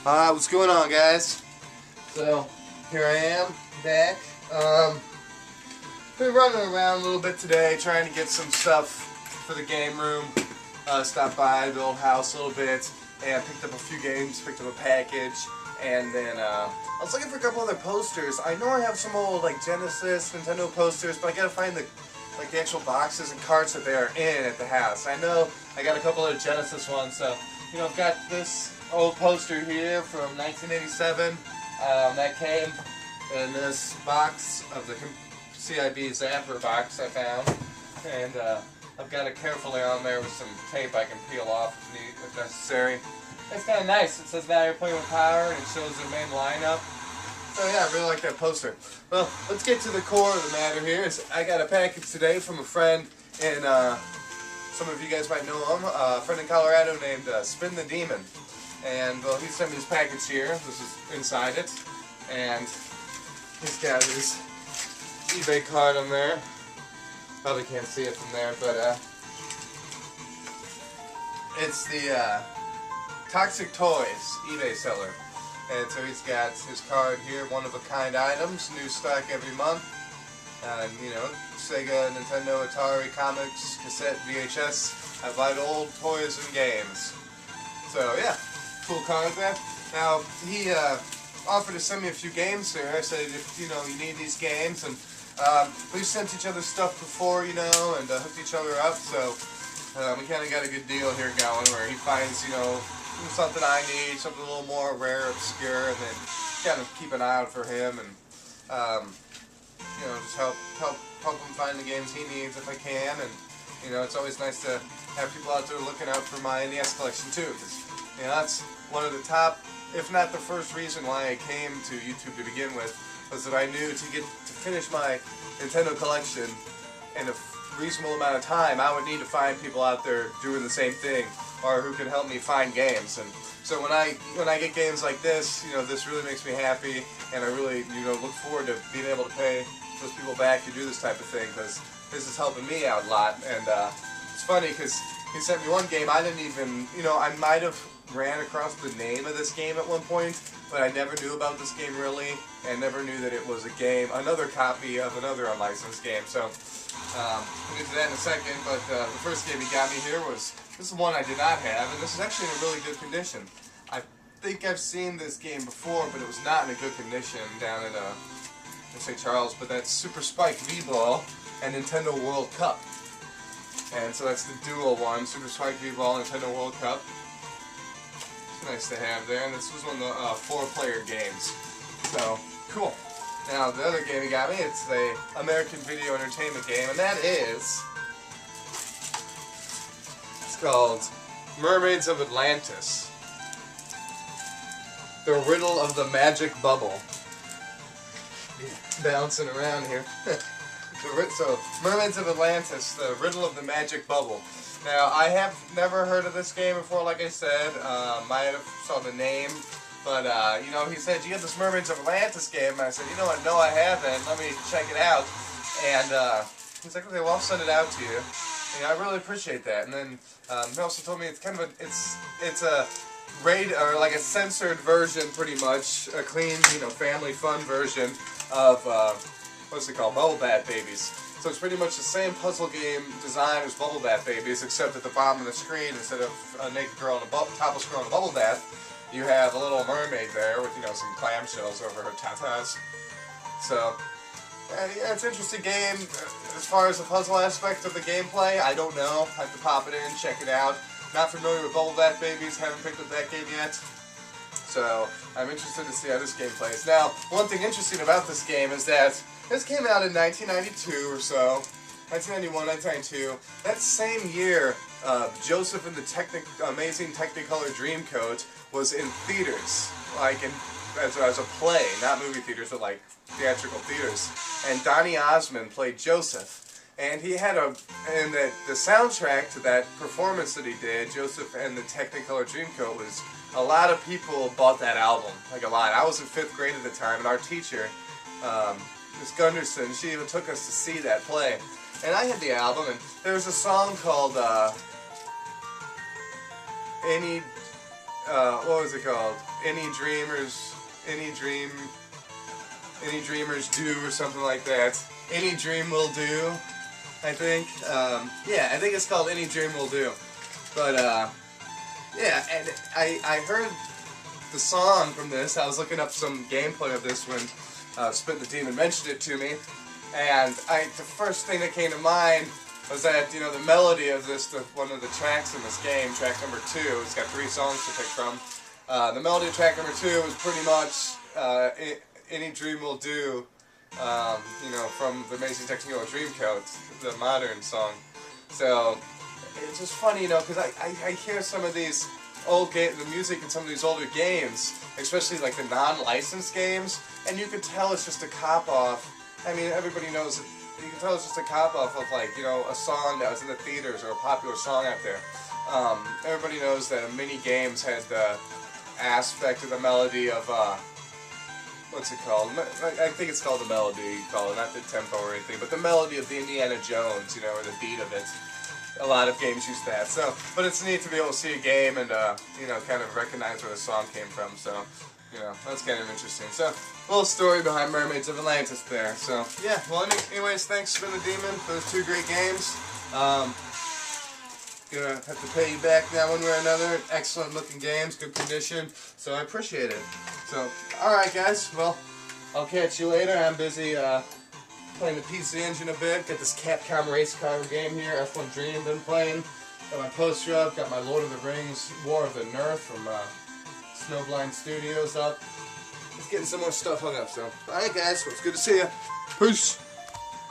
What's going on, guys? So, here I am, back. Been running around a little bit today, trying to get some stuff for the game room. Stopped by the old house a little bit, and picked up a few games, picked up a package, and then, I was looking for a couple other posters. I know I have some old, like, Genesis, Nintendo posters, but I gotta find the actual boxes and cards that they are in at the house. I know I got a couple of Genesis ones, so, you know, I've got this old poster here from 1987 that came in this box of the CIB Zapper box I found, and I've got it carefully on there with some tape I can peel off if necessary. It's kind of nice. It says now you're playing with power, and it shows the main lineup. So yeah, I really like that poster. Well, let's get to the core of the matter here. I got a package today from a friend, and some of you guys might know him, a friend in Colorado named SpintheDemon. And well, he sent me his package here. This is inside it, and he's got his eBay card on there. Probably can't see it from there, but it's the Toxic Toys eBay seller. And so he's got his card here, one-of-a-kind items, new stock every month. You know, Sega, Nintendo, Atari, comics, cassette, VHS, I buy old toys and games. So yeah, cool card there. Now, he offered to send me a few games here. I said, if you know, you need these games, and we've sent each other stuff before, you know, and hooked each other up, so we kind of got a good deal here going, where he finds, you know, something I need, something a little more rare, obscure, and then kind of keep an eye out for him, and you know, just help him find the games he needs if I can. And you know, it's always nice to have people out there looking out for my NES collection too, because you know, that's one of the top, if not the first reason why I came to YouTube to begin with, was that I knew to finish my Nintendo collection in a reasonable amount of time, I would need to find people out there doing the same thing, or who can help me find games. And so when I get games like this, you know, this really makes me happy, and I really, you know, look forward to being able to pay those people back to do this type of thing, because this is helping me out a lot. And it's funny because he sent me one game I didn't even, you know, I might have ran across the name of this game at one point, but I never knew about this game really, and never knew that it was a game, another copy of another unlicensed game. So we'll get to that in a second, but the first game he got me here was, this is one I did not have, and this is actually in a really good condition. I think I've seen this game before, but it was not in a good condition down at St. Charles, but that's Super Spike V-Ball and Nintendo World Cup. And so that's the dual one, Super Spike V-Ball, Nintendo World Cup. It's nice to have there, and this was one of the 4-player games. So, cool. Now, the other game he got me, it's the American Video Entertainment game, and that is, it's called Mermaids of Atlantis. The Riddle of the Magic Bubble. Bouncing around here. So, Mermaids of Atlantis, the Riddle of the Magic Bubble. Now, I have never heard of this game before, like I said. Might have saw the name. But, you know, he said, you got this Mermaids of Atlantis game, and I said, you know what, no I haven't, let me check it out. And he's like, okay, well I'll send it out to you. And I really appreciate that. And then he also told me it's kind of it's a or like a censored version, pretty much, a clean, you know, family fun version of, what's it called, Bubble Bath Babies. So it's pretty much the same puzzle game design as Bubble Bath Babies, except at the bottom of the screen, instead of a naked girl in a topless girl in a bubble bath, you have a little mermaid there with, you know, some clamshells over her tatas. So, yeah, it's an interesting game. As far as the puzzle aspect of the gameplay, I don't know. I have to pop it in, check it out. Not familiar with Bubble Bath Babies, haven't picked up that game yet. So, I'm interested to see how this game plays. Now, one thing interesting about this game is that this came out in 1992 or so. 1991, 1992. That same year, Joseph and the Amazing Technicolor Dreamcoat was in theaters, like as a play, not movie theaters, but like theatrical theaters. And Donny Osmond played Joseph. And he had and the soundtrack to that performance that he did, Joseph and the Technicolor Dreamcoat, was, a lot of people bought that album, like a lot. I was in 5th grade at the time, and our teacher, Miss Gunderson, she even took us to see that play. And I had the album, and there was a song called what was it called? Any dreamers do, or something like that. Any dream will do, I think. Yeah, I think it's called Any Dream Will Do. But yeah, and I heard the song from this. I was looking up some gameplay of this when SpintheDemon mentioned it to me, and the first thing that came to mind was that, you know, the melody of this, one of the tracks in this game, track number 2, it's got 3 songs to pick from. The melody of track number 2 is pretty much Any Dream Will Do, you know, from the Amazing Technicolor Dreamcoat, the modern song. So it's just funny, you know, because I hear some of these old the music in some of these older games, especially like the non-licensed games, and you could tell it's just a cop-off. I mean, everybody knows it. You can tell it's just a cop-off of, like, you know, a song that was in the theaters or a popular song out there. Everybody knows that many games had the aspect of the melody of, what's it called? I think it's called the melody, you call it, not the tempo or anything, but the melody of the Indiana Jones, you know, or the beat of it. A lot of games use that. So, but it's neat to be able to see a game and, you know, kind of recognize where the song came from. So, you know, that's kind of interesting. So, a little story behind Mermaids of Atlantis there. So, yeah. Well, anyways, thanks SpintheDemon for those 2 great games. Gonna have to pay you back now one way or another. Excellent looking games, good condition. So I appreciate it. So, alright guys, well, I'll catch you later. I'm busy playing the PC Engine a bit. Got this Capcom race car game here, F1 Dream, been playing. Got my poster up, got my Lord of the Rings War of the Nerf from Snowblind Studios up. Just getting some more stuff hung up, so. Alright guys, well, it's good to see you. Peace!